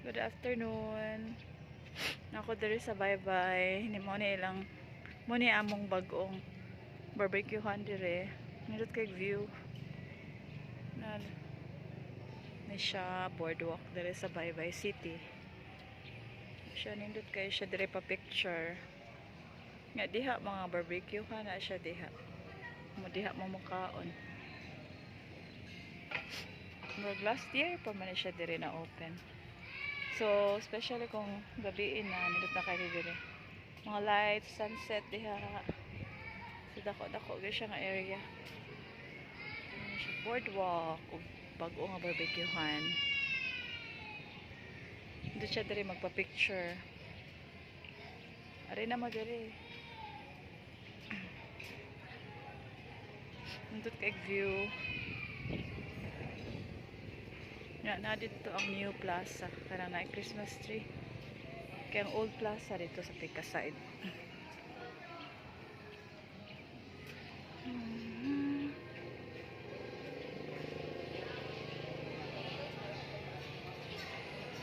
Good afternoon. Ako diri sa bye-bye. Hindi mo ni ilang ni among bagong barbecuehan dire. Nindot kay view. Na ni siya boardwalk dire sa bye-bye city. Siya nindot kay siya dire pa picture. Nga diha mga barbecuehan na siya diha. Mo diha mo mukaon. Murag last year pa man siya dire na open. So, especially kung gabiin na, nindot na kayo dire. Mga lights, sunset, diha. So, dako-dako siya nga area. Siya boardwalk, o bago nga barbecuehan. Doon siya dire magpa-picture. Ari na mo dire. Nindot kay view. Na dito ang new plaza karang na Christmas tree kaya ang old plaza dito sa Pika side.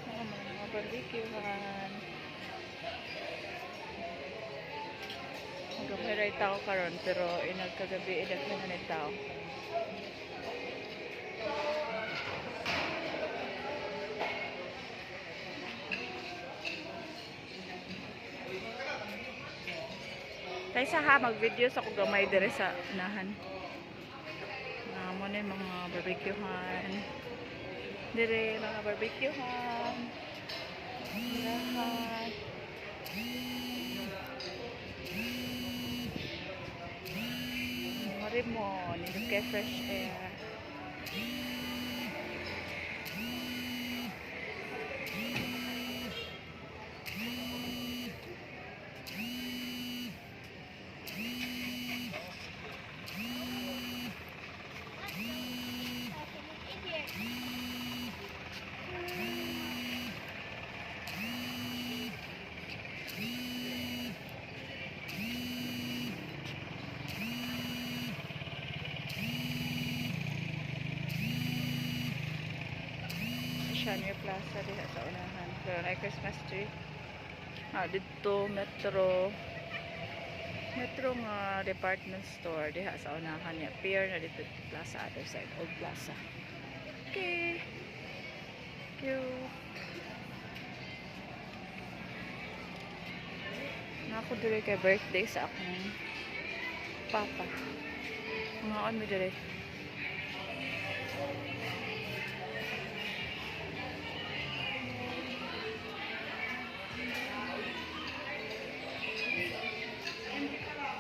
Mga barbecuehan magkamay tao karon pero inagkagabi idaghan na tao. Kaysa ha, mag-video sa kung gamay dire sa unahan. Mo na mga barbecuehan. Dire mga barbecuehan. Lahat. Mari mo, nindot kay fresh air. Siya new plaza diha sa unahan. Pero na Christmas tree. Dito metro nga department store diha sa unahan niya. Pier na dito plaza other side old plaza. Okay. Thank you. Ako dire kay birthday sa akong papa. Mga on mo dire.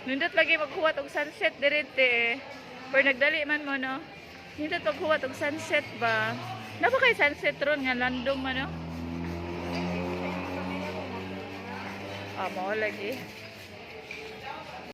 Nindot lagi maghuwat og sunset direte. Pero nagdali man mo no. Nindot maghuwat og sunset ba. Napa kay sunset ron nga landong man no. Mao lagi.